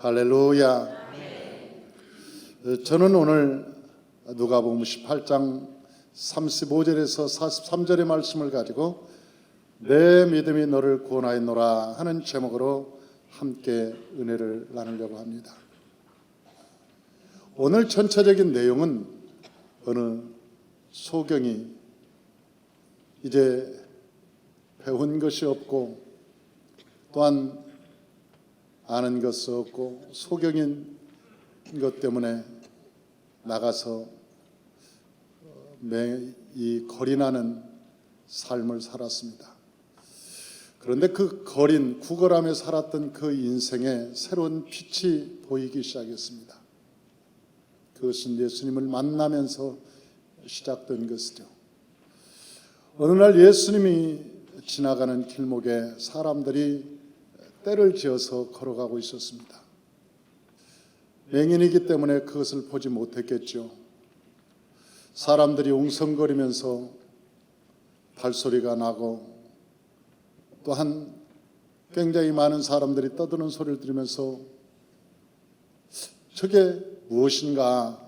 할렐루야. 저는 오늘 누가복음 18장 35절에서 43절의 말씀을 가지고 내 믿음이 너를 구원하였노라 하는 제목으로 함께 은혜를 나누려고 합니다. 오늘 전체적인 내용은 어느 소경이 이제 배운 것이 없고 또한 아는 것이 없고 소경인 것 때문에 나가서 이 거린하는 삶을 살았습니다. 그런데 그 거린, 구걸하며 살았던 그 인생에 새로운 빛이 보이기 시작했습니다. 그것은 예수님을 만나면서 시작된 것이죠. 어느 날 예수님이 지나가는 길목에 사람들이 때를 지어서 걸어가고 있었습니다. 맹인이기 때문에 그것을 보지 못했겠죠. 사람들이 웅성거리면서 발소리가 나고 또한 굉장히 많은 사람들이 떠드는 소리를 들으면서 저게 무엇인가,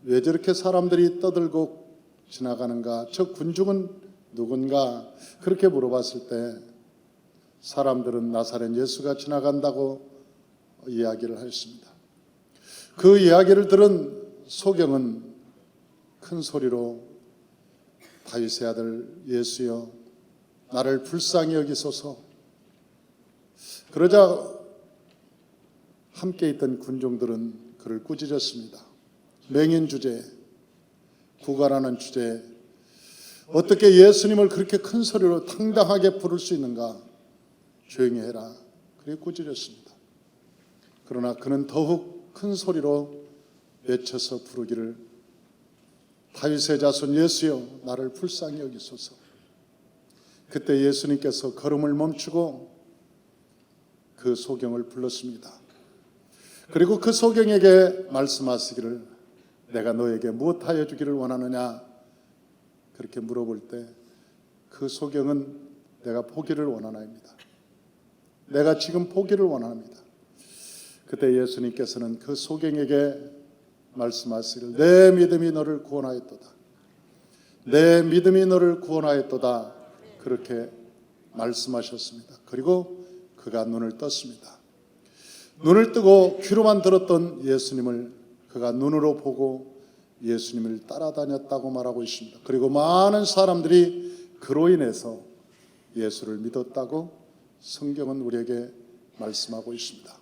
왜 저렇게 사람들이 떠들고 지나가는가, 저 군중은 누군가, 그렇게 물어봤을 때 사람들은 나사렛 예수가 지나간다고 이야기를 했습니다. 그 이야기를 들은 소경은 큰 소리로 다윗의 아들 예수여 나를 불쌍히 여기소서. 그러자 함께 있던 군중들은 그를 꾸짖었습니다. 맹인 주제에, 구걸하는 주제에 어떻게 예수님을 그렇게 큰 소리로 당당하게 부를 수 있는가? 조용히 해라. 그래 꾸짖었습니다. 그러나 그는 더욱 큰 소리로 외쳐서 부르기를 다윗의 자손 예수여 나를 불쌍히 여기소서. 그때 예수님께서 걸음을 멈추고 그 소경을 불렀습니다. 그리고 그 소경에게 말씀하시기를 내가 너에게 무엇하여 주기를 원하느냐 그렇게 물어볼 때 그 소경은 내가 보기를 원하나이다. 내가 지금 보기를 원합니다. 그때 예수님께서는 그 소경에게 말씀하시기를 내 믿음이 너를 구원하였도다. 내 믿음이 너를 구원하였도다. 그렇게 말씀하셨습니다. 그리고 그가 눈을 떴습니다. 눈을 뜨고 귀로만 들었던 예수님을 그가 눈으로 보고 예수님을 따라다녔다고 말하고 있습니다. 그리고 많은 사람들이 그로 인해서 예수를 믿었다고 성경은 우리에게 말씀하고 있습니다.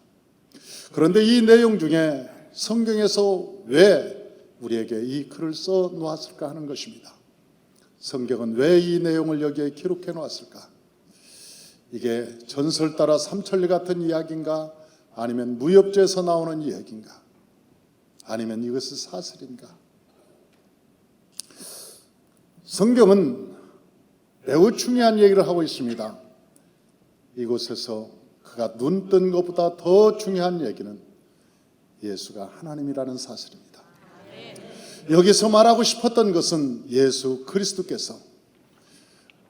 그런데 이 내용 중에 성경에서 왜 우리에게 이 글을 써 놓았을까 하는 것입니다. 성경은 왜 이 내용을 여기에 기록해 놓았을까? 이게 전설 따라 삼천리 같은 이야기인가? 아니면 무협지에서 나오는 이야기인가? 아니면 이것이 사실인가? 성경은 매우 중요한 얘기를 하고 있습니다. 이곳에서 그가 눈 뜬 것보다 더 중요한 얘기는 예수가 하나님이라는 사실입니다. 여기서 말하고 싶었던 것은 예수 그리스도께서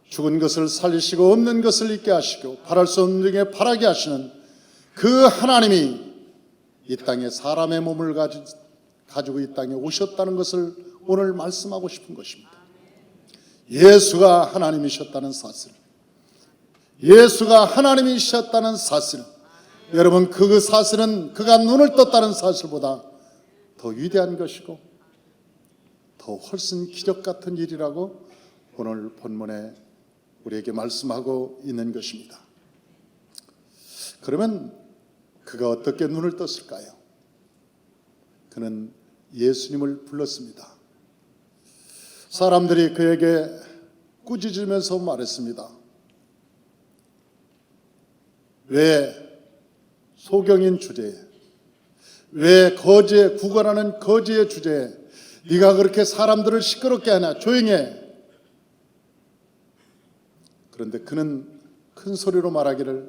죽은 것을 살리시고 없는 것을 있게 하시고 바랄 수 없는 중에 바라게 하시는 그 하나님이 이 땅에 사람의 몸을 가지고 이 땅에 오셨다는 것을 오늘 말씀하고 싶은 것입니다. 예수가 하나님이셨다는 사실, 예수가 하나님이셨다는 사실, 여러분 그 사실은 그가 눈을 떴다는 사실보다 더 위대한 것이고 더 훨씬 기적 같은 일이라고 오늘 본문에 우리에게 말씀하고 있는 것입니다. 그러면 그가 어떻게 눈을 떴을까요? 그는 예수님을 불렀습니다. 사람들이 그에게 꾸짖으면서 말했습니다. 왜 소경인 주제에, 왜 거지에, 구걸하는 거지의 주제에 네가 그렇게 사람들을 시끄럽게 하냐? 조용히 해. 그런데 그는 큰 소리로 말하기를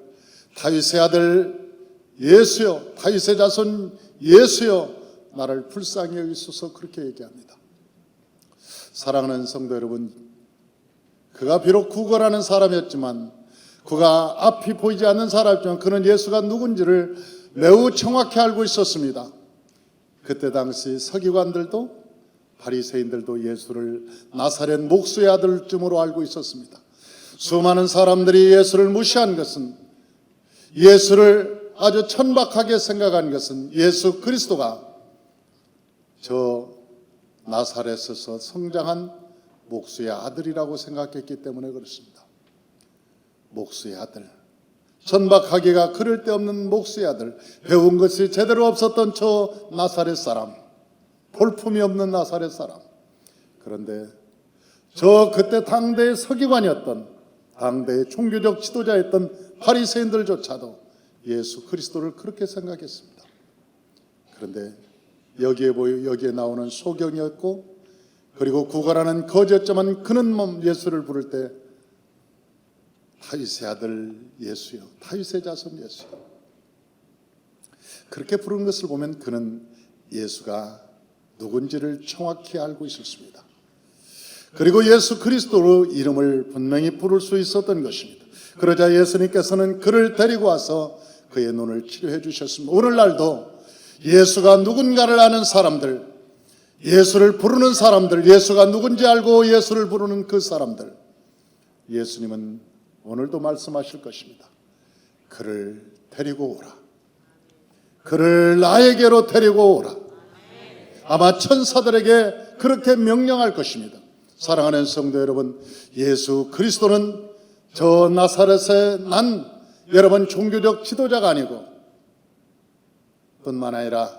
다윗의 아들 예수여, 다윗의 자손 예수여 나를 불쌍히 여기소서 그렇게 얘기합니다. 사랑하는 성도 여러분, 그가 비록 구걸하는 사람이었지만 그가 앞이 보이지 않는 사람이지만 그는 예수가 누군지를 매우 정확히 알고 있었습니다. 그때 당시 서기관들도 바리새인들도 예수를 나사렛 목수의 아들쯤으로 알고 있었습니다. 수많은 사람들이 예수를 무시한 것은, 예수를 아주 천박하게 생각한 것은 예수 그리스도가 저 나사렛에서 성장한 목수의 아들이라고 생각했기 때문에 그렇습니다. 목수의 아들, 천박하기가 그럴 데 없는 목수의 아들, 배운 것이 제대로 없었던 저 나사렛 사람, 볼품이 없는 나사렛 사람. 그런데 저 그때 당대의 서기관이었던, 당대의 종교적 지도자였던 바리새인들조차도 예수 그리스도를 그렇게 생각했습니다. 그런데 여기에 나오는 소경이었고, 그리고 구걸하는 거지였지만 그는 예수를 부를 때 다윗의 아들 예수여, 다윗의 자손 예수여, 그렇게 부르는 것을 보면 그는 예수가 누군지를 정확히 알고 있었습니다. 그리고 예수 그리스도로 이름을 분명히 부를 수 있었던 것입니다. 그러자 예수님께서는 그를 데리고 와서 그의 눈을 치료해 주셨습니다. 오늘날도 예수가 누군가를 아는 사람들, 예수를 부르는 사람들, 예수가 누군지 알고 예수를 부르는 그 사람들, 예수님은 오늘도 말씀하실 것입니다. 그를 데리고 오라. 그를 나에게로 데리고 오라. 아마 천사들에게 그렇게 명령할 것입니다. 사랑하는 성도 여러분, 예수 그리스도는 저 나사렛에 난 여러분 종교적 지도자가 아니고, 뿐만 아니라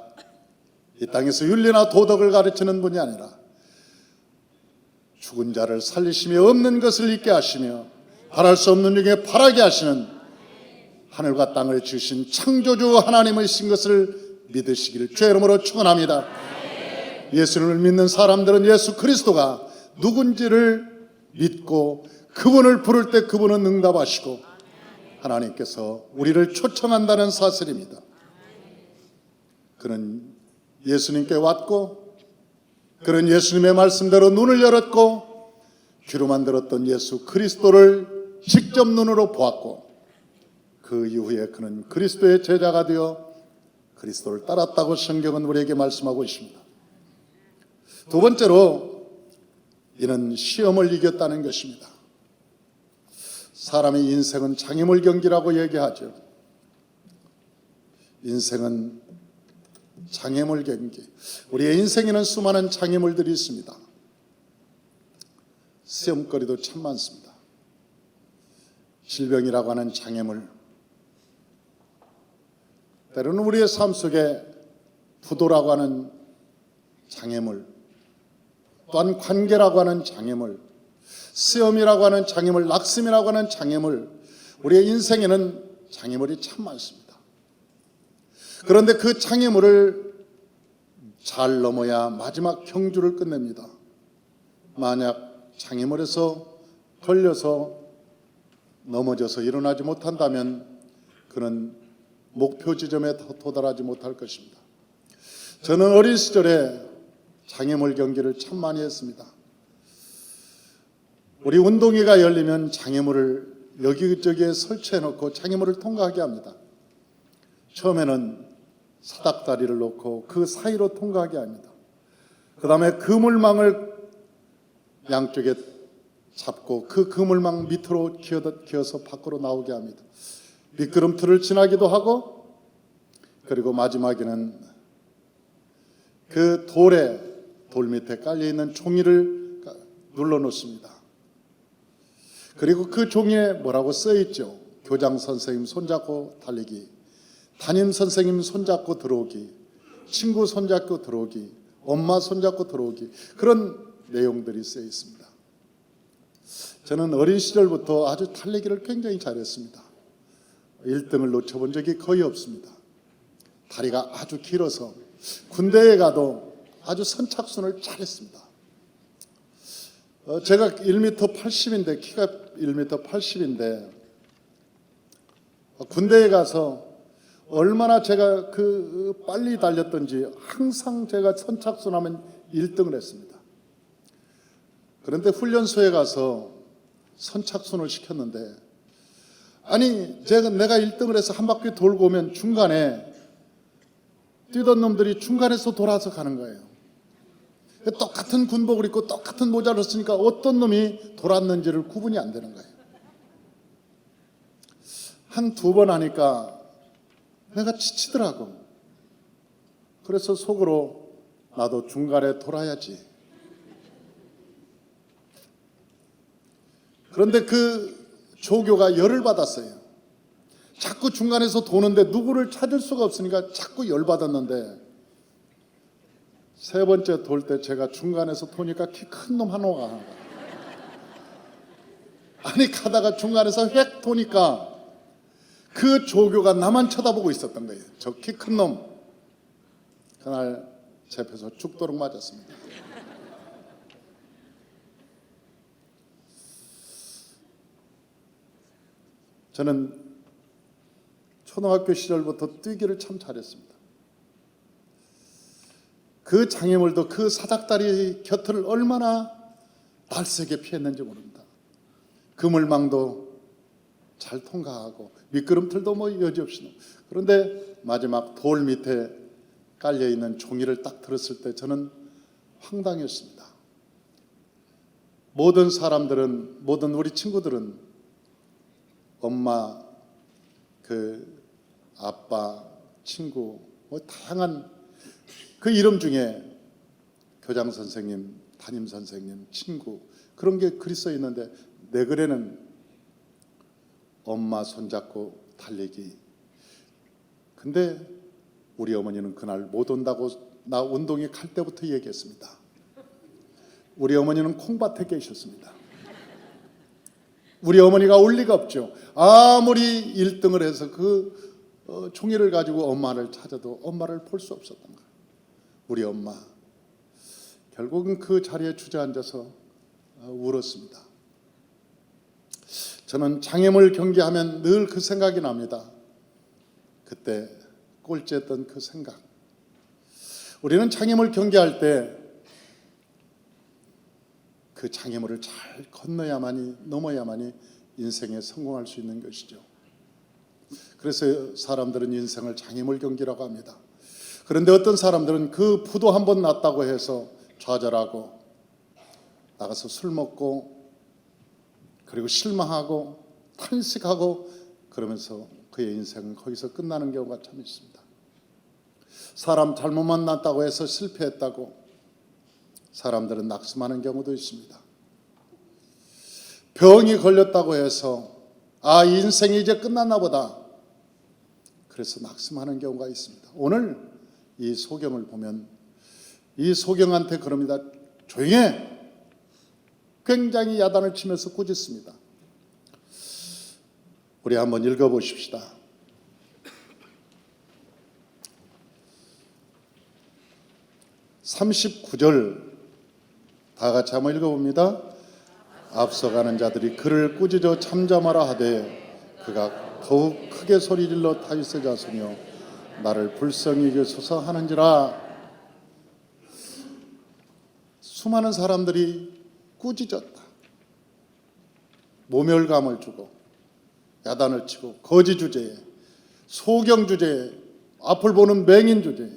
이 땅에서 윤리나 도덕을 가르치는 분이 아니라 죽은 자를 살리시며 없는 것을 있게 하시며 바랄 수 없는 중에 바라게 하시는 하늘과 땅을 지으신 창조주 하나님이신 것을 믿으시기를 주의 이름으로 축원합니다. 예수님을 믿는 사람들은 예수 그리스도가 누군지를 믿고 그분을 부를 때 그분은 응답하시고 하나님께서 우리를 초청한다는 사실입니다. 그는 예수님께 왔고, 그는 예수님의 말씀대로 눈을 열었고, 귀로만 들었던 예수 그리스도를 직접 눈으로 보았고, 그 이후에 그는 그리스도의 제자가 되어 그리스도를 따랐다고 성경은 우리에게 말씀하고 있습니다. 두 번째로, 이는 시험을 이겼다는 것입니다. 사람의 인생은 장애물 경기라고 얘기하죠. 인생은 장애물 경기. 우리의 인생에는 수많은 장애물들이 있습니다. 시험거리도 참 많습니다. 질병이라고 하는 장애물, 때로는 우리의 삶 속에 부도라고 하는 장애물, 또한 관계라고 하는 장애물, 시험이라고 하는 장애물, 낙심이라고 하는 장애물, 우리의 인생에는 장애물이 참 많습니다. 그런데 그 장애물을 잘 넘어야 마지막 경주를 끝냅니다. 만약 장애물에서 걸려서 넘어져서 일어나지 못한다면 그는 목표 지점에 도달하지 못할 것입니다. 저는 어린 시절에 장애물 경기를 참 많이 했습니다. 우리 운동회가 열리면 장애물을 여기저기에 설치해 놓고 장애물을 통과하게 합니다. 처음에는 사닥다리를 놓고 그 사이로 통과하게 합니다. 그 다음에 그물망을 양쪽에 잡고 그 그물망 밑으로 기어서 밖으로 나오게 합니다. 미끄럼틀을 지나기도 하고, 그리고 마지막에는 그 돌 밑에 깔려있는 종이를 눌러놓습니다. 그리고 그 종이에 뭐라고 써있죠? 교장 선생님 손잡고 달리기, 담임 선생님 손잡고 들어오기, 친구 손잡고 들어오기, 엄마 손잡고 들어오기, 그런 내용들이 쓰여 있습니다. 저는 어린 시절부터 아주 달리기를 굉장히 잘했습니다. 1등을 놓쳐본 적이 거의 없습니다. 다리가 아주 길어서 군대에 가도 아주 선착순을 잘했습니다. 제가 1m 80인데, 키가 1m 80인데 군대에 가서 얼마나 제가 빨리 달렸던지 항상 제가 선착순하면 1등을 했습니다. 그런데 훈련소에 가서 선착순을 시켰는데, 아니 내가 1등을 해서 한 바퀴 돌고 오면 중간에 뛰던 놈들이 중간에서 돌아서 가는 거예요. 똑같은 군복을 입고 똑같은 모자를 쓰니까 어떤 놈이 돌았는지를 구분이 안 되는 거예요. 한 두 번 하니까 내가 지치더라고. 그래서 속으로 나도 중간에 돌아야지. 그런데 그 조교가 열을 받았어요. 자꾸 중간에서 도는데 누구를 찾을 수가 없으니까 자꾸 열받았는데 세 번째 돌 때 제가 중간에서 도니까 키 큰 놈 하나가 아니 가다가 중간에서 획 도니까 그 조교가 나만 쳐다보고 있었던 거예요. 저 키 큰 놈. 그날 잡혀서 죽도록 맞았습니다. 저는 초등학교 시절부터 뛰기를 참 잘했습니다. 그 장애물도 그 사닥다리 곁을 얼마나 날쌔게 피했는지 모릅니다. 그물망도 잘 통과하고 미끄럼틀도 뭐 여지없이. 그런데 마지막 돌 밑에 깔려있는 종이를 딱 들었을 때 저는 황당했습니다. 모든 사람들은, 모든 우리 친구들은 엄마, 그 아빠, 친구, 뭐 다양한 그 이름 중에 교장 선생님, 담임 선생님, 친구 그런 게 글이 써 있는데 내 글에는 엄마 손잡고 달리기. 근데 우리 어머니는 그날 못 온다고 나 운동회 갈 때부터 얘기했습니다. 우리 어머니는 콩밭에 계셨습니다. 우리 어머니가 올 리가 없죠. 아무리 1등을 해서 그 종이를 가지고 엄마를 찾아도 엄마를 볼 수 없었던 거예요. 우리 엄마 결국은 그 자리에 주저앉아서 울었습니다. 저는 장애물 경기하면 늘 그 생각이 납니다. 그때 꼴찌했던 그 생각. 우리는 장애물 경기할 때 그 장애물을 잘 건너야만이, 넘어야만이 인생에 성공할 수 있는 것이죠. 그래서 사람들은 인생을 장애물 경기라고 합니다. 그런데 어떤 사람들은 그 부도 한 번 났다고 해서 좌절하고 나가서 술 먹고 그리고 실망하고 탄식하고 그러면서 그의 인생은 거기서 끝나는 경우가 참 있습니다. 사람 잘못 만났다고 해서 실패했다고 사람들은 낙심하는 경우도 있습니다. 병이 걸렸다고 해서 아, 인생이 이제 끝났나 보다. 그래서 낙심하는 경우가 있습니다. 오늘 이 소경을 보면 이 소경한테 그럽니다. 조용해. 굉장히 야단을 치면서 꾸짖습니다. 우리 한번 읽어보십시다. 39절 다 같이 한번 읽어봅니다. 앞서가는 자들이 그를 꾸짖어 잠잠하라 하되 그가 더욱 크게 소리질러 다윗의 자손이여 나를 불쌍히 여기소서 하는지라. 수많은 사람들이 꾸짖었다. 모멸감을 주고 야단을 치고 거지 주제에, 소경 주제에, 앞을 보는 맹인 주제에.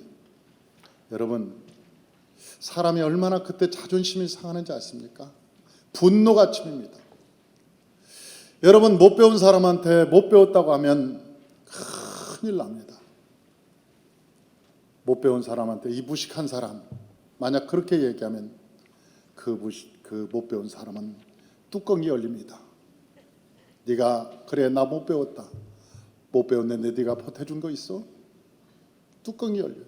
여러분, 사람이 얼마나 그때 자존심이 상하는지 아십니까? 분노가 침입니다. 여러분, 못 배운 사람한테 못 배웠다고 하면 큰일 납니다. 못 배운 사람한테 이 무식한 사람, 만약 그렇게 얘기하면 그 못 배운 사람은 뚜껑이 열립니다. 네가 그래 나 못 배웠다. 못 배웠는데 네가 보태준 거 있어? 뚜껑이 열려요.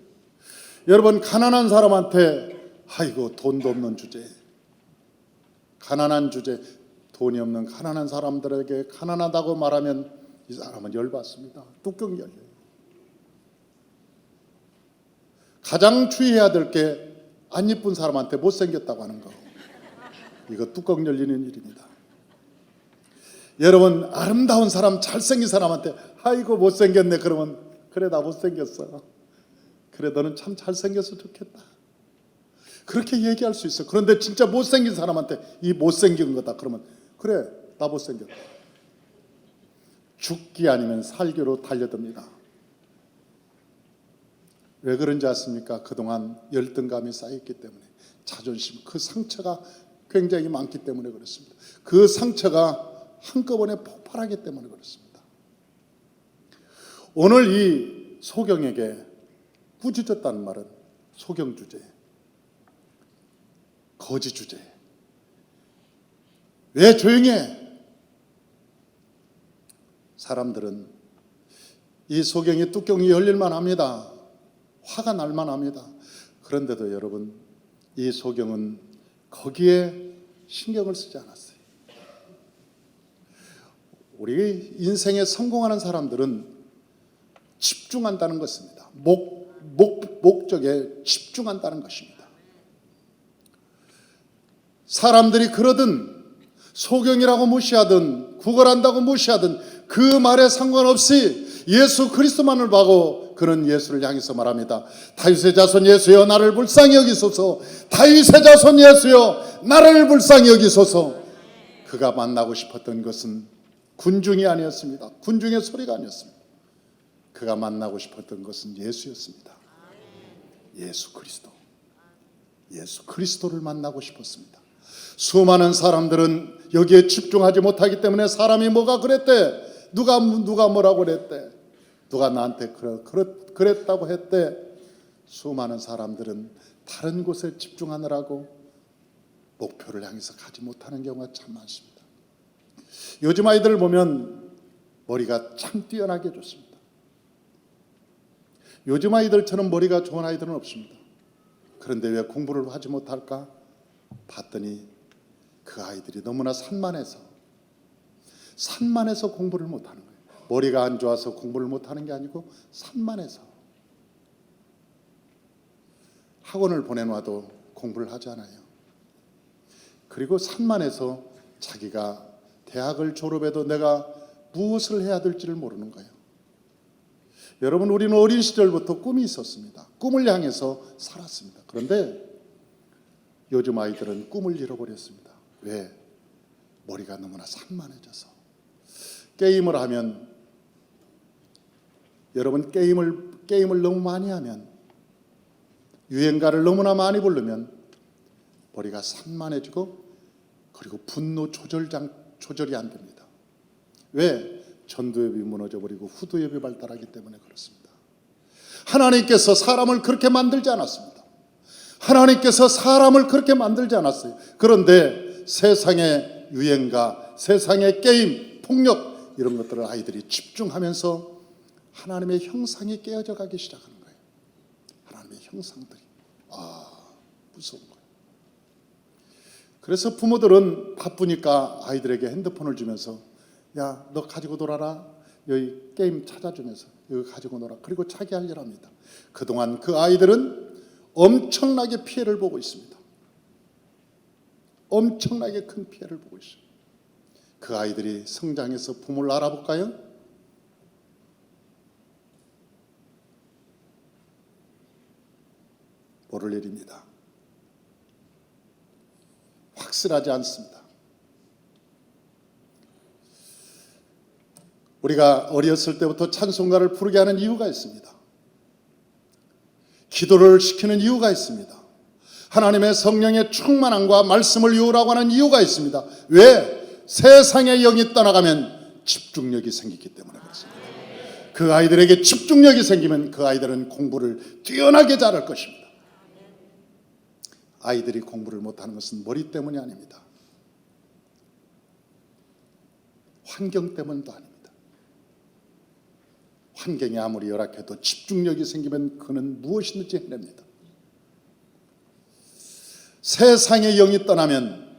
여러분, 가난한 사람한테 아이고 돈도 없는 주제, 가난한 주제, 돈이 없는 가난한 사람들에게 가난하다고 말하면 이 사람은 열받습니다. 뚜껑이 열려요. 가장 주의해야 될 게 안 이쁜 사람한테 못생겼다고 하는 거, 이거 뚜껑 열리는 일입니다. 여러분, 아름다운 사람, 잘생긴 사람한테 아이고 못생겼네 그러면 그래 나 못생겼어, 그래 너는 참 잘생겨서 좋겠다, 그렇게 얘기할 수 있어. 그런데 진짜 못생긴 사람한테 이 못생긴 거다 그러면 그래 나 못생겼다, 죽기 아니면 살기로 달려듭니다. 왜 그런지 아십니까? 그동안 열등감이 쌓였기 때문에, 자존심, 그 상처가 굉장히 많기 때문에 그렇습니다. 그 상처가 한꺼번에 폭발하기 때문에 그렇습니다. 오늘 이 소경에게 꾸짖었다는 말은 소경 주제, 거지 주제. 왜 조용히 해? 사람들은 이 소경이 뚜껑이 열릴만 합니다. 화가 날만 합니다. 그런데도 여러분, 이 소경은 거기에 신경을 쓰지 않았어요. 우리 인생에 성공하는 사람들은 집중한다는 것입니다. 목적에 집중한다는 것입니다. 사람들이 그러든 소경이라고 무시하든 구걸한다고 무시하든 그 말에 상관없이 예수 그리스도만을 보고 그는 예수를 향해서 말합니다. 다윗의 자손 예수여 나를 불쌍히 여기소서. 다윗의 자손 예수여 나를 불쌍히 여기소서. 그가 만나고 싶었던 것은 군중이 아니었습니다. 군중의 소리가 아니었습니다. 그가 만나고 싶었던 것은 예수였습니다. 예수 그리스도. 예수 그리스도를 만나고 싶었습니다. 수많은 사람들은 여기에 집중하지 못하기 때문에 사람이 뭐가 그랬대, 누가 뭐라고 그랬대, 누가 나한테 그랬다고 했대. 수많은 사람들은 다른 곳에 집중하느라고 목표를 향해서 가지 못하는 경우가 참 많습니다. 요즘 아이들을 보면 머리가 참 뛰어나게 좋습니다. 요즘 아이들처럼 머리가 좋은 아이들은 없습니다. 그런데 왜 공부를 하지 못할까 봤더니 그 아이들이 너무나 산만해서 공부를 못하는 거예요. 머리가 안 좋아서 공부를 못하는 게 아니고 산만해서. 학원을 보내놔도 공부를 하지 않아요. 그리고 산만해서 자기가 대학을 졸업해도 내가 무엇을 해야 될지를 모르는 거예요. 여러분, 우리는 어린 시절부터 꿈이 있었습니다. 꿈을 향해서 살았습니다. 그런데 요즘 아이들은 꿈을 잃어버렸습니다. 왜? 머리가 너무나 산만해져서. 게임을 하면, 여러분, 게임을 너무 많이 하면, 유행가를 너무나 많이 부르면 머리가 산만해지고, 그리고 분노 조절이 안 됩니다. 왜? 전두엽이 무너져버리고 후두엽이 발달하기 때문에 그렇습니다. 하나님께서 사람을 그렇게 만들지 않았습니다. 하나님께서 사람을 그렇게 만들지 않았어요. 그런데 세상의 유행가, 세상의 게임, 폭력, 이런 것들을 아이들이 집중하면서 하나님의 형상이 깨어져 가기 시작하는 거예요. 하나님의 형상들이 무서운 거예요. 그래서 부모들은 바쁘니까 아이들에게 핸드폰을 주면서, 야, 너 가지고 놀아라. 여기 게임 찾아주면서 여기 가지고 놀아. 그리고 자기 할 일 합니다. 그동안 그 아이들은 엄청나게 피해를 보고 있습니다. 엄청나게 큰 피해를 보고 있습니다. 그 아이들이 성장해서 부모를 알아볼까요? 모를 일입니다. 확실하지 않습니다. 우리가 어렸을 때부터 찬송가를 부르게 하는 이유가 있습니다. 기도를 시키는 이유가 있습니다. 하나님의 성령의 충만함과 말씀을 이유라고 하는 이유가 있습니다. 왜? 세상의 영이 떠나가면 집중력이 생기기 때문에 그렇습니다. 그 아이들에게 집중력이 생기면 그 아이들은 공부를 뛰어나게 잘할 것입니다. 아이들이 공부를 못하는 것은 머리 때문이 아닙니다. 환경 때문도 아닙니다. 환경이 아무리 열악해도 집중력이 생기면 그는 무엇이든지 해냅니다. 세상의 영이 떠나면,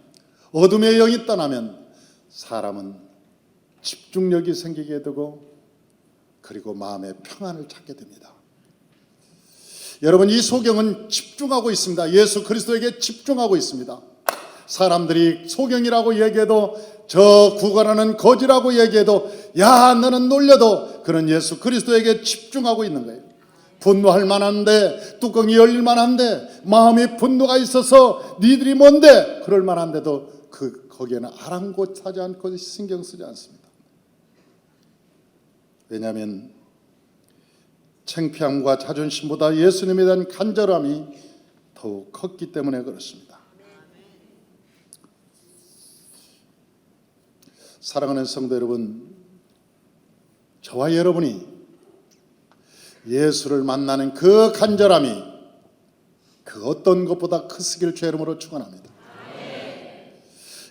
어둠의 영이 떠나면 사람은 집중력이 생기게 되고, 그리고 마음의 평안을 찾게 됩니다. 여러분, 이 소경은 집중하고 있습니다. 예수 그리스도에게 집중하고 있습니다. 사람들이 소경이라고 얘기해도, 저 구걸하는 거지라고 얘기해도, 야, 너는 놀려도 그는 예수 그리스도에게 집중하고 있는 거예요. 분노할 만한데, 뚜껑이 열릴 만한데, 마음에 분노가 있어서 니들이 뭔데? 그럴 만한데도 거기에는 아랑곳하지 않고 신경 쓰지 않습니다. 왜냐하면 창피함과 자존심보다 예수님에 대한 간절함이 더욱 컸기 때문에 그렇습니다. 사랑하는 성도 여러분, 저와 여러분이 예수를 만나는 그 간절함이 그 어떤 것보다 크시길 주의 이름으로 축원합니다.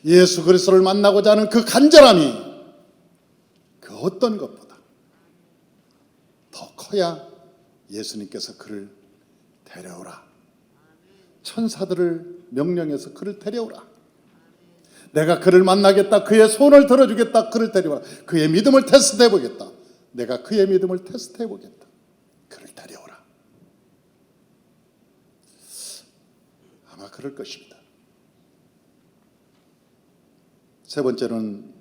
예수 그리스도를 만나고자 하는 그 간절함이 그 어떤 것보다 더 커야 예수님께서 그를 데려오라, 천사들을 명령해서 그를 데려오라, 내가 그를 만나겠다, 그의 손을 들어주겠다, 그를 데려오라, 그의 믿음을 테스트해 보겠다, 내가 그의 믿음을 테스트해 보겠다, 그를 데려오라. 아마 그럴 것입니다. 세 번째는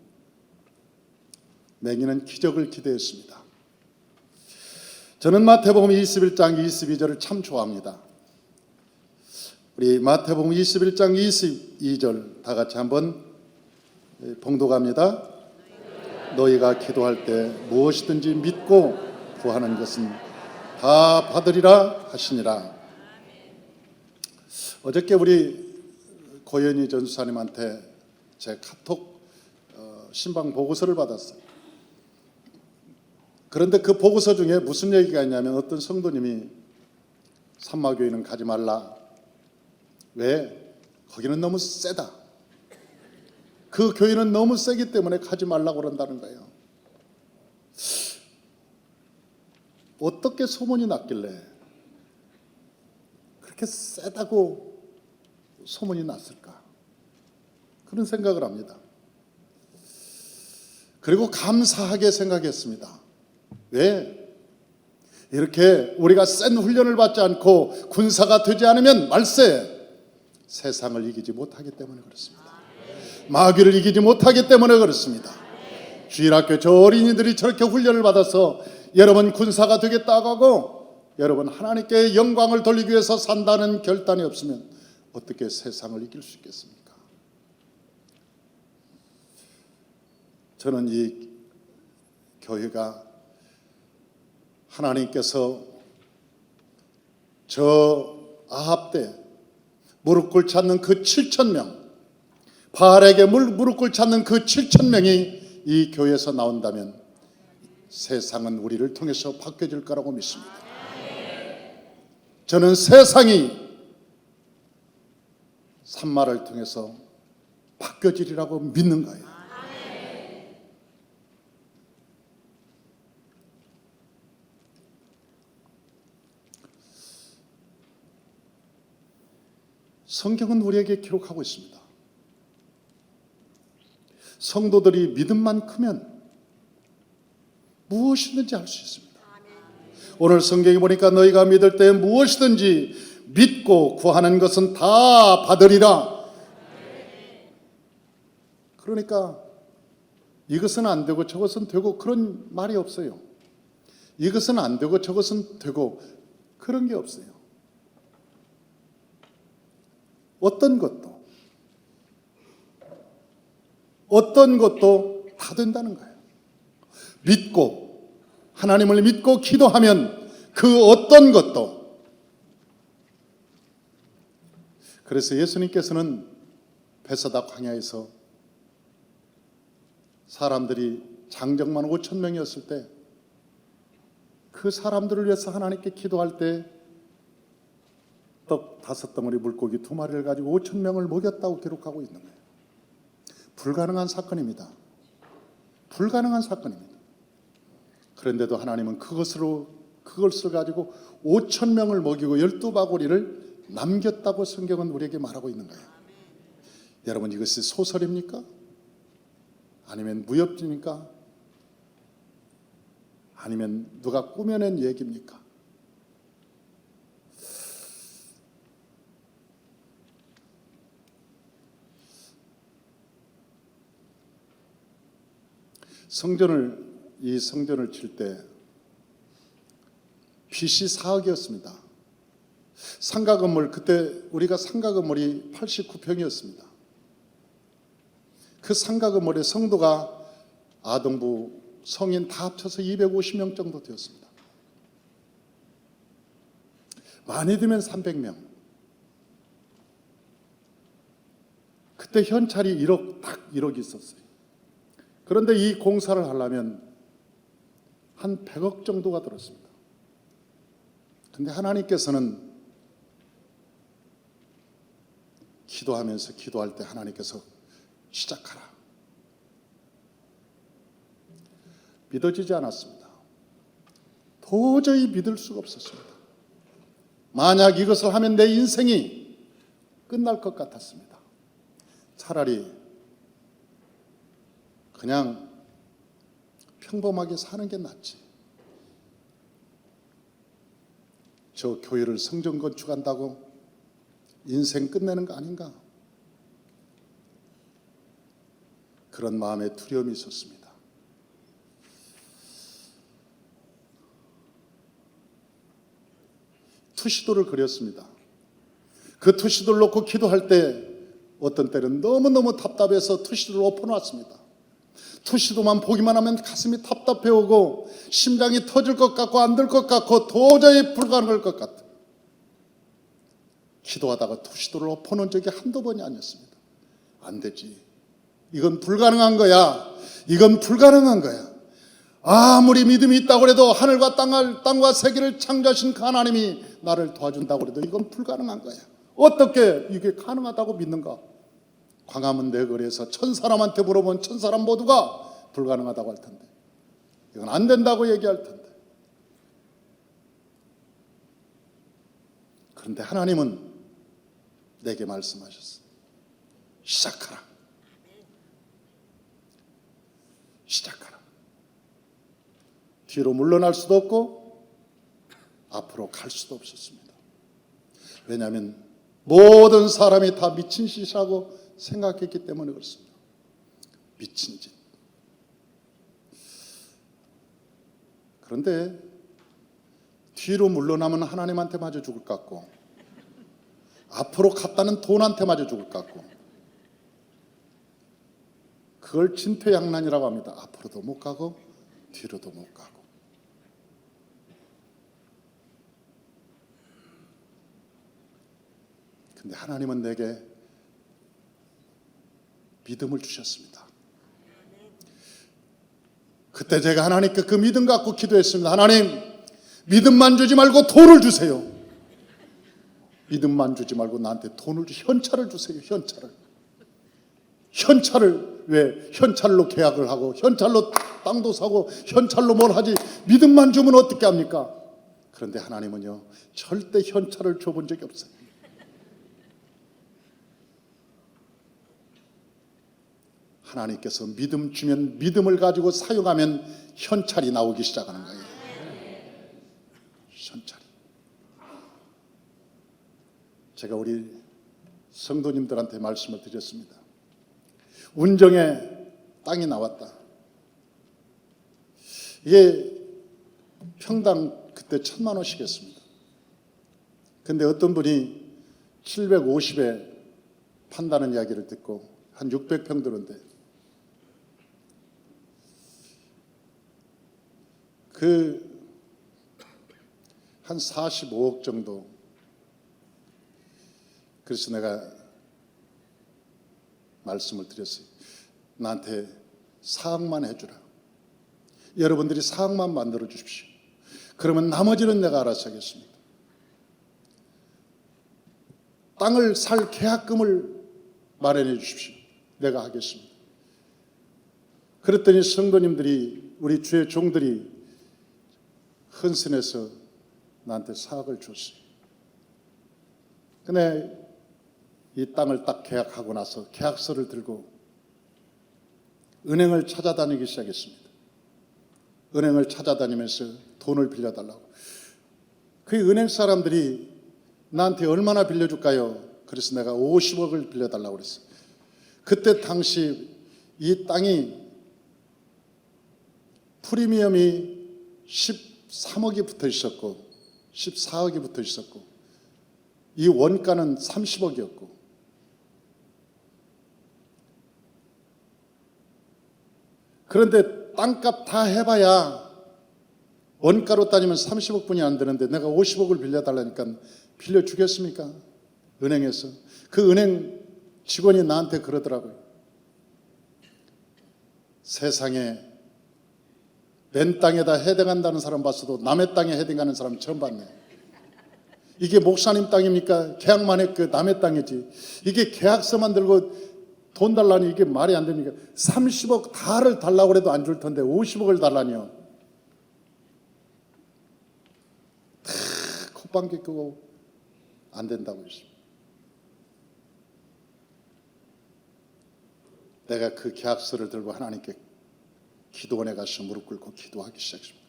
맹인은 기적을 기대했습니다. 저는 마태복음 21장 22절을 참 좋아합니다. 우리 마태복음 21장 22절 다 같이 한번 봉독합니다. 너희가 기도할 때 무엇이든지 믿고 구하는 것은 다 받으리라 하시니라. 어저께 우리 고현희 전수사님한테 제 카톡 신방 보고서를 받았어요. 그런데 그 보고서 중에 무슨 얘기가 있냐면 어떤 성도님이 산마교회는 가지 말라. 왜? 거기는 너무 세다. 그 교회는 너무 세기 때문에 가지 말라고 그런다는 거예요. 어떻게 소문이 났길래 그렇게 세다고 소문이 났을까? 그런 생각을 합니다. 그리고 감사하게 생각했습니다. 왜? 이렇게 우리가 센 훈련을 받지 않고 군사가 되지 않으면 말세 세상을 이기지 못하기 때문에 그렇습니다. 마귀를 이기지 못하기 때문에 그렇습니다. 주일학교 저 어린이들이 저렇게 훈련을 받아서 여러분 군사가 되겠다고 하고 여러분 하나님께 영광을 돌리기 위해서 산다는 결단이 없으면 어떻게 세상을 이길 수 있겠습니까? 저는 이 교회가 하나님께서 저 아합 때 무릎 꿇지 않는 그 7,000명, 바알에게 무릎 꿇지 않는 그 7,000명이 이 교회에서 나온다면 세상은 우리를 통해서 바뀌어질 거라고 믿습니다. 저는 세상이 산마를 통해서 바뀌어지리라고 믿는 거예요. 성경은 우리에게 기록하고 있습니다. 성도들이 믿음만 크면 무엇이든지 할 수 있습니다. 오늘 성경에 보니까 너희가 믿을 때 무엇이든지 믿고 구하는 것은 다 받으리라. 그러니까 이것은 안 되고 저것은 되고 그런 말이 없어요. 이것은 안 되고 저것은 되고 그런 게 없어요. 어떤 것도 다 된다는 거예요. 믿고 하나님을 믿고 기도하면 그 어떤 것도. 그래서 예수님께서는 베사다 광야에서 사람들이 장정만 5,000명이었을 때 그 사람들을 위해서 하나님께 기도할 때 떡 5덩어리 물고기 2마리를 가지고 5,000명을 먹였다고 기록하고 있는 거예요. 불가능한 사건입니다. 불가능한 사건입니다. 그런데도 하나님은 그것을 가지고 5,000명을 먹이고 12바구리를 남겼다고 성경은 우리에게 말하고 있는 거예요. 여러분, 이것이 소설입니까? 아니면 무협지입니까? 아니면 누가 꾸며낸 얘기입니까? 이 성전을 칠 때 빚이 4억이었습니다. 상가 건물, 그때 우리가 상가 건물이 89평이었습니다. 그 상가 건물에 성도가 아동부, 성인 다 합쳐서 250명 정도 되었습니다. 많이 되면 300명. 그때 현찰이 1억, 딱 1억이 있었어요. 그런데 이 공사를 하려면 한 100억 정도가 들었습니다. 근데 하나님께서는 기도하면서 기도할 때 하나님께서 시작하라. 믿어지지 않았습니다. 도저히 믿을 수가 없었습니다. 만약 이것을 하면 내 인생이 끝날 것 같았습니다. 차라리 그냥 평범하게 사는 게 낫지. 저 교회를 성전 건축한다고 인생 끝내는 거 아닌가? 그런 마음의 두려움이 있었습니다. 투시도를 그렸습니다. 그 투시도를 놓고 기도할 때 어떤 때는 너무너무 답답해서 투시도를 엎어놨습니다. 투시도만 보기만 하면 가슴이 답답해 오고 심장이 터질 것 같고 안 될 것 같고 도저히 불가능할 것 같아. 기도하다가 투시도를 엎어놓은 적이 한두 번이 아니었습니다. 안 되지. 이건 불가능한 거야. 이건 불가능한 거야. 아무리 믿음이 있다고 해도 하늘과 땅과 세계를 창조하신 그 하나님이 나를 도와준다고 해도 이건 불가능한 거야. 어떻게 이게 가능하다고 믿는가? 광화문 내거리에서 1000사람한테 물어본 1000사람 모두가 불가능하다고 할 텐데 이건 안 된다고 얘기할 텐데. 그런데 하나님은 내게 말씀하셨어. 시작하라. 시작하라. 뒤로 물러날 수도 없고 앞으로 갈 수도 없었습니다. 왜냐하면 모든 사람이 다 미친 짓이라고 생각했기 때문에 그렇습니다. 미친 짓. 그런데 뒤로 물러나면 하나님한테 맞아 죽을 것 같고 앞으로 갔다는 돈한테 맞아 죽을 것 같고 그걸 진퇴양난이라고 합니다. 앞으로도 못 가고 뒤로도 못 가고. 근데 하나님은 내게 믿음을 주셨습니다. 그때 제가 하나님께 그 믿음 갖고 기도했습니다. 하나님, 믿음만 주지 말고 돈을 주세요. 믿음만 주지 말고 나한테 돈을 현찰을 주세요. 현찰을 왜 현찰로 계약을 하고 현찰로 땅도 사고 현찰로 뭘 하지 믿음만 주면 어떻게 합니까? 그런데 하나님은요 절대 현찰을 줘본 적이 없어요. 하나님께서 믿음 주면 믿음을 가지고 사용하면 현찰이 나오기 시작하는 거예요. 현찰이. 제가 우리 성도님들한테 말씀을 드렸습니다. 운정에 땅이 나왔다. 이게 평당 그때 1000만 원씩 했습니다. 근데 어떤 분이 750에 판다는 이야기를 듣고 한 600평 들었는데 한 45억 정도. 그래서 내가 말씀을 드렸어요. 나한테 사억만 해주라. 여러분들이 사억만 만들어 주십시오. 그러면 나머지는 내가 알아서 하겠습니다. 땅을 살 계약금을 마련해 주십시오. 내가 하겠습니다. 그랬더니 성도님들이 우리 주의 종들이 헌신해서 나한테 사억을 줬어요. 근데 이 땅을 딱 계약하고 나서 계약서를 들고 은행을 찾아다니기 시작했습니다. 은행을 찾아다니면서 돈을 빌려달라고. 그 은행 사람들이 나한테 얼마나 빌려줄까요? 그래서 내가 50억을 빌려달라고 그랬어요. 그때 당시 이 땅이 프리미엄이 13억이 붙어 있었고 14억이 붙어 있었고 이 원가는 30억이었고 그런데 땅값 다 해봐야 원가로 따지면 30억 분이 안 되는데 내가 50억을 빌려달라니까 빌려주겠습니까? 은행에서. 그 은행 직원이 나한테 그러더라고요. 세상에 맨 땅에다 해당한다는 사람 봤어도 남의 땅에 해당하는 사람 처음 봤네. 이게 목사님 땅입니까? 계약만 해 그 남의 땅이지. 이게 계약서만 들고 돈 달라니 이게 말이 안 됩니까? 30억 다를 달라고 해도 안 줄 텐데 50억을 달라니요. 다 콧방귀 끄고 안 된다고 했습니다. 내가 그 계약서를 들고 하나님께 기도원에 가서 무릎 꿇고 기도하기 시작했습니다.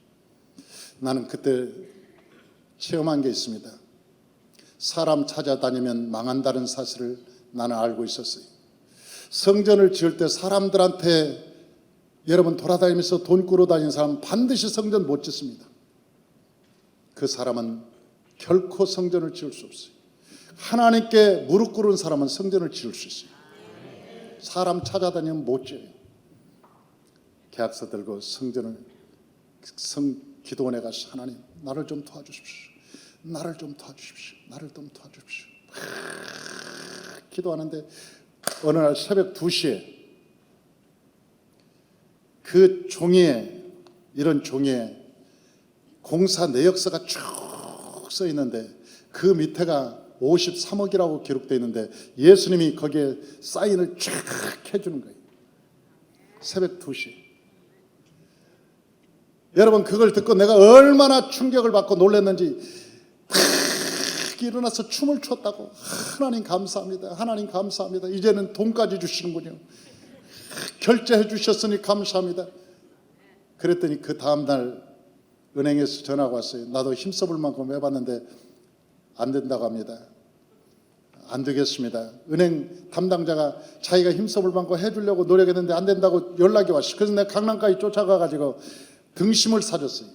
나는 그때 체험한 게 있습니다. 사람 찾아다니면 망한다는 사실을 나는 알고 있었어요. 성전을 지을 때 사람들한테 여러분 돌아다니면서 돈 꾸러 다니는 사람 반드시 성전 못 짓습니다. 그 사람은 결코 성전을 지을 수 없어요. 하나님께 무릎 꿇은 사람은 성전을 지을 수 있어요. 사람 찾아다니면 못 지어요. 계약서 들고 기도원에 가서 하나님 나를 좀 도와주십시오. 나를 좀 도와주십시오. 나를 좀 도와주십시오. 기도하는데 어느 날 새벽 2시에 그 종이에 이런 종이에 공사 내역서가 쭉 써 있는데 그 밑에가 53억이라고 기록되어 있는데 예수님이 거기에 사인을 쫙 해주는 거예요. 새벽 2시. 여러분 그걸 듣고 내가 얼마나 충격을 받고 놀랐는지 일어나서 춤을 췄다고. 하나님 감사합니다. 하나님 감사합니다. 이제는 돈까지 주시는군요. 결제해 주셨으니 감사합니다. 그랬더니 그 다음날 은행에서 전화가 왔어요. 나도 힘써볼 만큼 해봤는데 안 된다고 합니다. 안 되겠습니다. 은행 담당자가 자기가 힘써볼 만큼 해주려고 노력했는데 안 된다고 연락이 왔어요. 그래서 내가 강남까지 쫓아가가지고 등심을 사줬어요.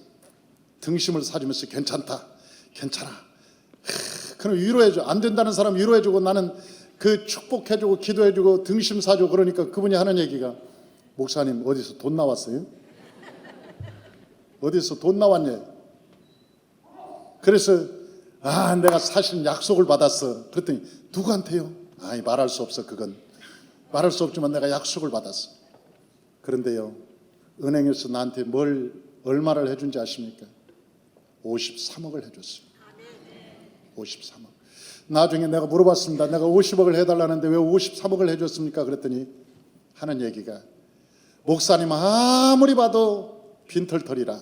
등심을 사주면서 괜찮다. 괜찮아. 그럼 위로해줘. 안 된다는 사람 위로해주고 나는 그 축복해주고 기도해주고 등심 사주고 그러니까 그분이 하는 얘기가 목사님 어디서 돈 나왔어요? 어디서 돈 나왔냐? 그래서 내가 사실 약속을 받았어. 그랬더니 누구한테요? 말할 수 없어. 그건 말할 수 없지만 내가 약속을 받았어. 그런데요 은행에서 나한테 얼마를 해준지 아십니까? 53억을 해줬어요. 53억. 나중에 내가 물어봤습니다. 내가 50억을 해달라는데 왜 53억을 해줬습니까? 그랬더니 하는 얘기가 목사님 아무리 봐도 빈털털이라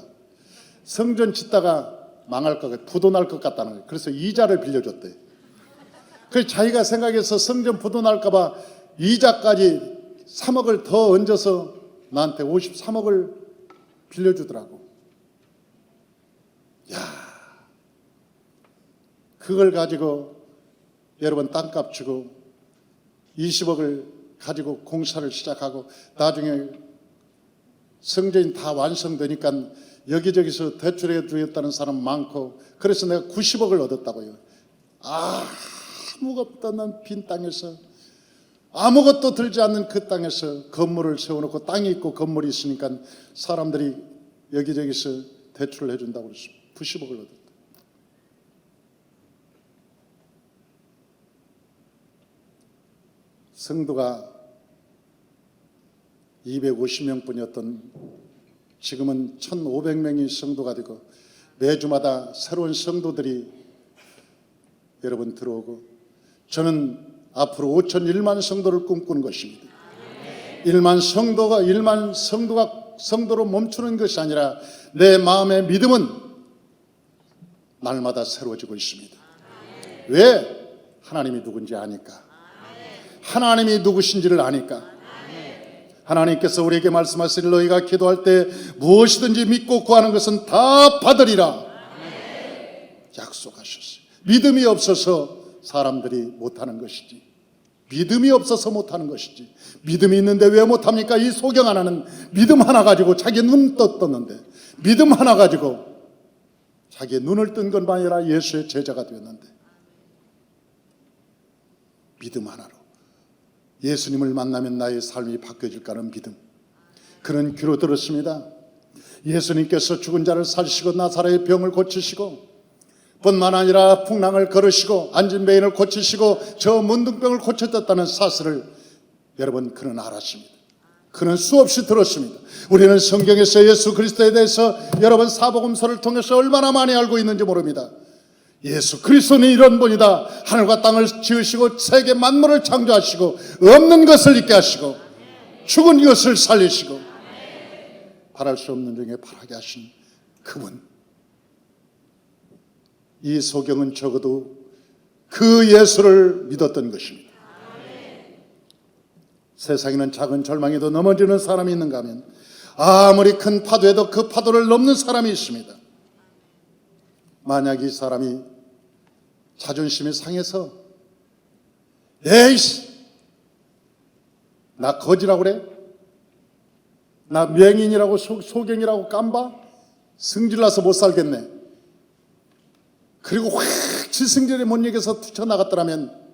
성전 짓다가 망할 것 같아. 부도 날 것 같다는 거예요. 그래서 이자를 빌려줬대. 그래서 자기가 생각해서 성전 부도 날까 봐 이자까지 3억을 더 얹어서 나한테 53억을 빌려주더라고. 야, 그걸 가지고 여러분 땅값 주고 20억을 가지고 공사를 시작하고 나중에 성전이 다 완성되니까 여기저기서 대출해 주겠다는 사람 많고 그래서 내가 90억을 얻었다고요. 아무것도 없는 빈 땅에서 아무것도 들지 않는 그 땅에서 건물을 세워놓고 땅이 있고 건물이 있으니까 사람들이 여기저기서 대출을 해준다고 그랬습니다. 90억을 얻었다. 성도가 250명뿐이었던 지금은 1,500명이 성도가 되고 매주마다 새로운 성도들이 여러분 들어오고 저는 앞으로 5,001만 성도를 꿈꾸는 것입니다. 1만 성도로 멈추는 것이 아니라 내 마음의 믿음은 날마다 새로워지고 있습니다. 왜? 하나님이 누군지 아니까. 하나님이 누구신지를 아니까. 하나님께서 우리에게 말씀하시길 너희가 기도할 때 무엇이든지 믿고 구하는 것은 다 받으리라 약속하셨어요. 믿음이 없어서 사람들이 못하는 것이지, 믿음이 없어서 못하는 것이지, 믿음이 있는데 왜 못합니까? 이 소경 하나는 믿음 하나 가지고 자기 눈 떴는데, 믿음 하나 가지고 자기의 눈을 뜬 것만 아니라 예수의 제자가 되었는데, 믿음 하나로 예수님을 만나면 나의 삶이 바뀌어질까 하는 믿음, 그런 귀로 들었습니다. 예수님께서 죽은 자를 살리시고 나사로의 병을 고치시고 뿐만 아니라 풍랑을 걸으시고 앉은 배인을 고치시고 저 문둥병을 고쳤다는 사실을 여러분 그는 알았습니다. 그는 수없이 들었습니다. 우리는 성경에서 예수 그리스도에 대해서 여러분 사복음서를 통해서 얼마나 많이 알고 있는지 모릅니다. 예수 그리스도는 이런 분이다. 하늘과 땅을 지으시고 세계 만물을 창조하시고 없는 것을 있게 하시고 죽은 것을 살리시고 바랄 수 없는 중에 바라게 하신 그분. 이 소경은 적어도 그 예수를 믿었던 것입니다. 세상에는 작은 절망에도 넘어지는 사람이 있는가 하면 아무리 큰 파도에도 그 파도를 넘는 사람이 있습니다. 만약 이 사람이 자존심이 상해서 에이씨 나 거지라고 그래? 나 맹인이라고 소경이라고 깜봐? 승질나서 못 살겠네. 그리고 확 지승질에 못 이겨서 뛰쳐나갔더라면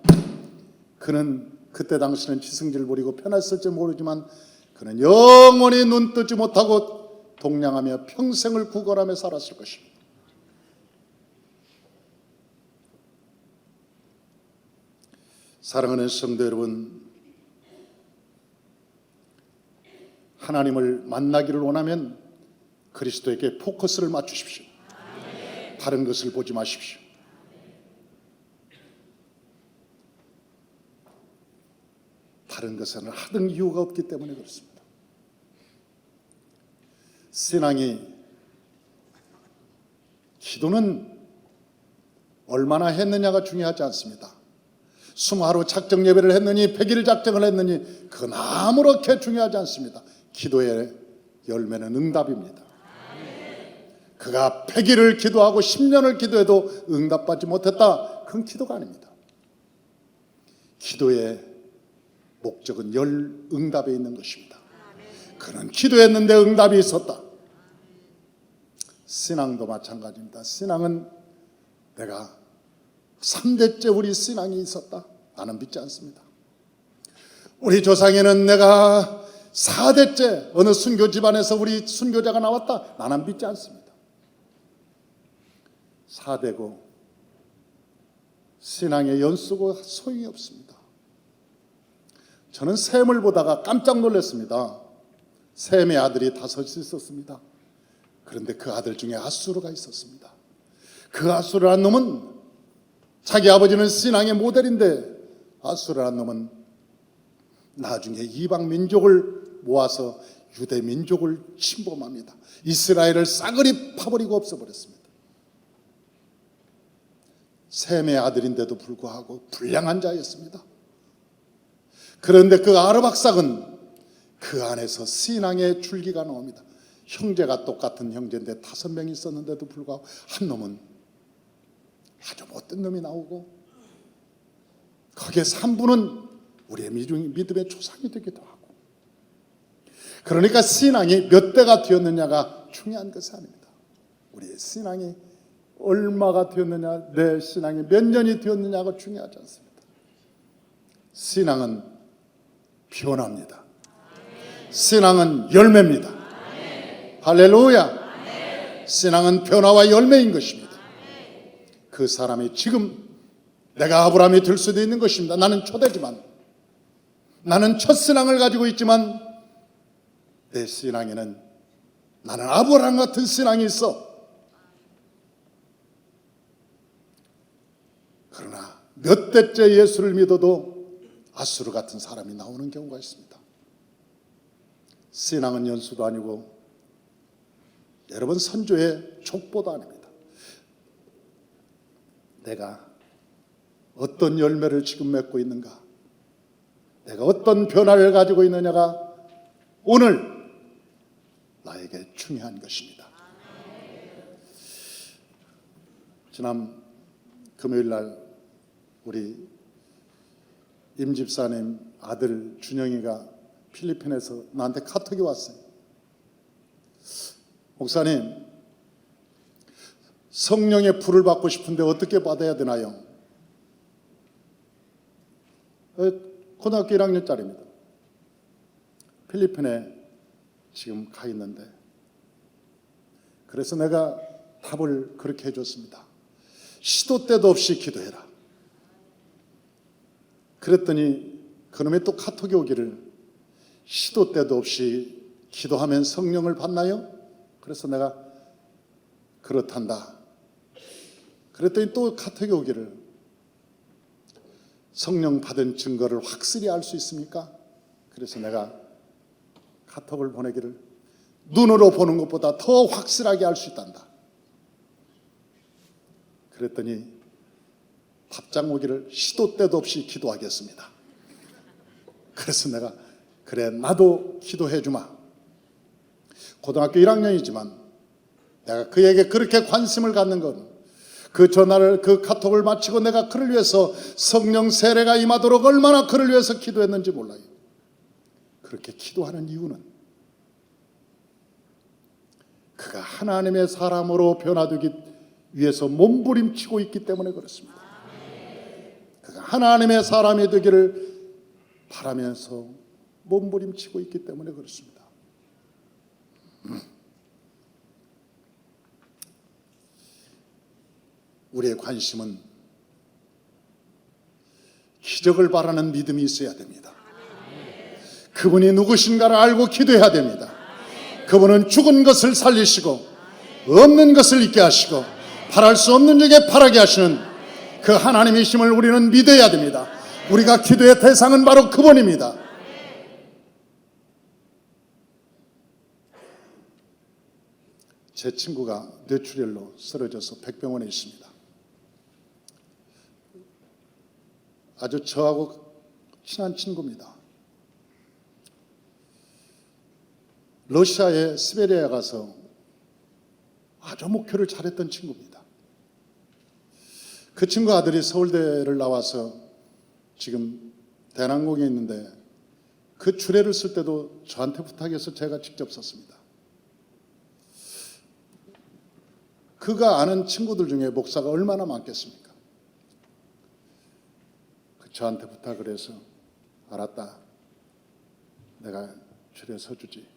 그는 그때 당시는 지승질을 부리고 편했을지 모르지만 그는 영원히 눈 뜨지 못하고 동냥하며 평생을 구걸하며 살았을 것입니다. 사랑하는 성도 여러분, 하나님을 만나기를 원하면 그리스도에게 포커스를 맞추십시오. 다른 것을 보지 마십시오. 다른 것은 하등 이유가 없기 때문에 그렇습니다. 기도는 얼마나 했느냐가 중요하지 않습니다. 20하루 작정 예배를 했느니 100일 작정을 했느니 그건 아무렇게 중요하지 않습니다. 기도의 열매는 응답입니다. 그가 100일을 기도하고 10년을 기도해도 응답받지 못했다. 그건 기도가 아닙니다. 기도의 목적은 응답에 있는 것입니다. 그는 기도했는데 응답이 있었다. 신앙도 마찬가지입니다. 신앙은 내가 3대째 우리 신앙이 있었다. 나는 믿지 않습니다. 우리 조상에는 내가 4대째 어느 순교 집안에서 우리 순교자가 나왔다. 나는 믿지 않습니다. 4대고 신앙의 연수고 소용이 없습니다. 저는 셈을 보다가 깜짝 놀랐습니다. 셈의 아들이 5이 있었습니다. 그런데 그 아들 중에 아수르가 있었습니다. 그 아수르라는 놈은 자기 아버지는 신앙의 모델인데 아수르라는 놈은 나중에 이방 민족을 모아서 유대 민족을 침범합니다. 이스라엘을 싸그리 파버리고 없애버렸습니다. 셈의 아들인데도 불구하고 불량한 자였습니다. 그런데 그 아르박삭은 그 안에서 신앙의 줄기가 나옵니다. 형제가 똑같은 형제인데 5명이 있었는데도 불구하고 한 놈은 아주 못된 놈이 나오고 거기에서 한 분은 우리의 믿음의 조상이 되기도 하고. 그러니까 신앙이 몇 대가 되었느냐가 중요한 것이 아닙니다. 우리의 신앙이 얼마가 되었느냐, 내 신앙이 몇 년이 되었느냐가 중요하지 않습니다. 신앙은 변합니다. 신앙은 열매입니다. 할렐루야. 신앙은 변화와 열매인 것입니다. 그 사람이 지금 내가 아브라함이 될 수도 있는 것입니다. 나는 초대지만, 나는 첫신앙을 가지고 있지만 내 신앙에는 나는 아브라함 같은 신앙이 있어. 그러나 몇 대째 예수를 믿어도 아수르 같은 사람이 나오는 경우가 있습니다. 신앙은 연수도 아니고 여러분 선조의 족보도 아닙니다. 내가 어떤 열매를 지금 맺고 있는가, 내가 어떤 변화를 가지고 있느냐가 오늘 나에게 중요한 것입니다. 지난 금요일 날 우리 임 집사님 아들 준영이가 필리핀에서 나한테 카톡이 왔어요. 목사님, 성령의 불을 받고 싶은데 어떻게 받아야 되나요? 고등학교 1학년짜리입니다. 필리핀에 지금 가 있는데 그래서 내가 답을 그렇게 해줬습니다. 시도 때도 없이 기도해라. 그랬더니 그놈의 또 카톡이 오기를, 시도 때도 없이 기도하면 성령을 받나요? 그래서 내가 그렇단다. 그랬더니 또 카톡이 오기를, 성령 받은 증거를 확실히 알 수 있습니까? 그래서 내가 카톡을 보내기를, 눈으로 보는 것보다 더 확실하게 알 수 있단다. 그랬더니 답장 오기를, 시도 때도 없이 기도하겠습니다. 그래서 내가, 그래 나도 기도해 주마. 고등학교 1학년이지만 내가 그에게 그렇게 관심을 갖는 건, 그 전화를, 그 카톡을 마치고 내가 그를 위해서 성령 세례가 임하도록 얼마나 그를 위해서 기도했는지 몰라요. 그렇게 기도하는 이유는 그가 하나님의 사람으로 변화되기 위해서 몸부림치고 있기 때문에 그렇습니다. 그가 하나님의 사람이 되기를 바라면서 몸부림치고 있기 때문에 그렇습니다. 우리의 관심은 기적을 바라는 믿음이 있어야 됩니다. 그분이 누구신가를 알고 기도해야 됩니다. 그분은 죽은 것을 살리시고 없는 것을 있게 하시고 바랄 수 없는 자에게 바라게 하시는 그 하나님이심을 우리는 믿어야 됩니다. 우리가 기도의 대상은 바로 그분입니다. 제 친구가 뇌출혈로 쓰러져서 백병원에 있습니다. 아주 저하고 친한 친구입니다. 러시아의 시베리아에 가서 아주 목표를 잘했던 친구입니다. 그 친구 아들이 서울대를 나와서 지금 대한항공에 있는데, 그 주례를 쓸 때도 저한테 부탁해서 제가 직접 썼습니다. 그가 아는 친구들 중에 목사가 얼마나 많겠습니까? 저한테 부탁을 해서, 알았다, 내가 주례 서주지.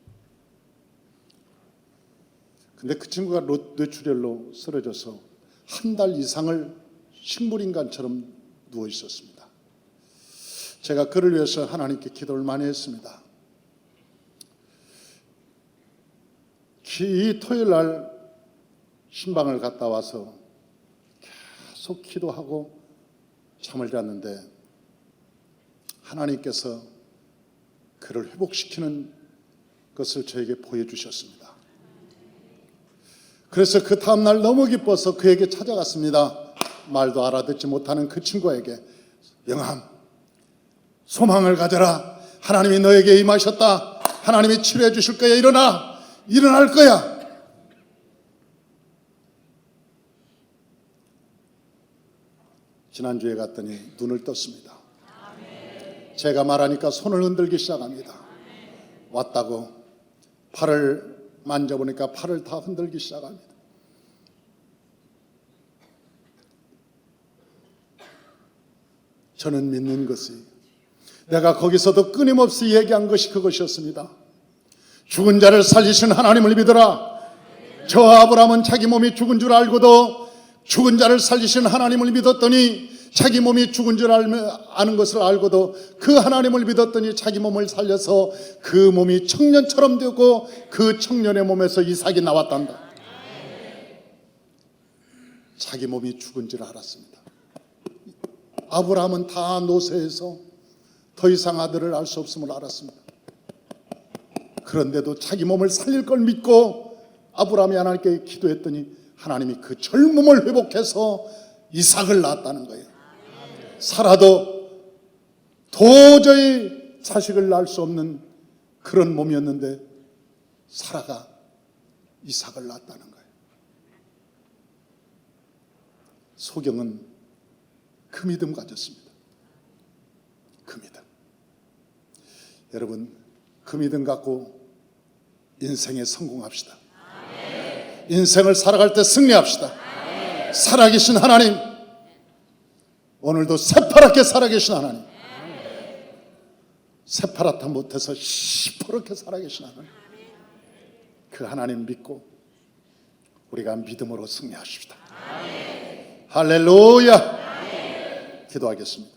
근데 그 친구가 뇌출혈로 쓰러져서 한 달 이상을 식물인간처럼 누워 있었습니다. 제가 그를 위해서 하나님께 기도를 많이 했습니다. 이 토요일 날 신방을 갔다 와서 계속 기도하고 잠을 잤는데, 하나님께서 그를 회복시키는 것을 저에게 보여주셨습니다. 그래서 그 다음날 너무 기뻐서 그에게 찾아갔습니다. 말도 알아듣지 못하는 그 친구에게, 영암, 소망을 가져라. 하나님이 너에게 임하셨다. 하나님이 치료해 주실 거야. 일어나. 일어날 거야. 지난주에 갔더니 눈을 떴습니다. 제가 말하니까 손을 흔들기 시작합니다. 왔다고. 팔을 만져보니까 팔을 다 흔들기 시작합니다. 저는 믿는 것이, 내가 거기서도 끊임없이 얘기한 것이 그것이었습니다. 죽은 자를 살리신 하나님을 믿어라. 저 아브라함은 자기 몸이 죽은 줄 알고도 죽은 자를 살리신 하나님을 믿었더니, 자기 몸이 죽은 줄 아는 것을 알고도 그 하나님을 믿었더니 자기 몸을 살려서 그 몸이 청년처럼 되고 그 청년의 몸에서 이삭이 나왔단다. 자기 몸이 죽은 줄 알았습니다. 아브라함은 다 노쇠해서 더 이상 아들을 알 수 없음을 알았습니다. 그런데도 자기 몸을 살릴 걸 믿고 아브라함이 하나님께 기도했더니 하나님이 그 젊음을 회복해서 이삭을 낳았다는 거예요. 살아도 도저히 자식을 낳을 수 없는 그런 몸이었는데 사라가 이삭을 낳았다는 거예요. 소경은 그 믿음 가졌습니다. 그 믿음. 여러분, 그 믿음 갖고 인생에 성공합시다. 인생을 살아갈 때 승리합시다. 살아계신 하나님, 오늘도 새파랗게 살아계신 하나님, 새파랗다 못해서 시퍼렇게 살아계신 하나님, 그 하나님 믿고 우리가 믿음으로 승리하십시다. 할렐루야. 기도하겠습니다.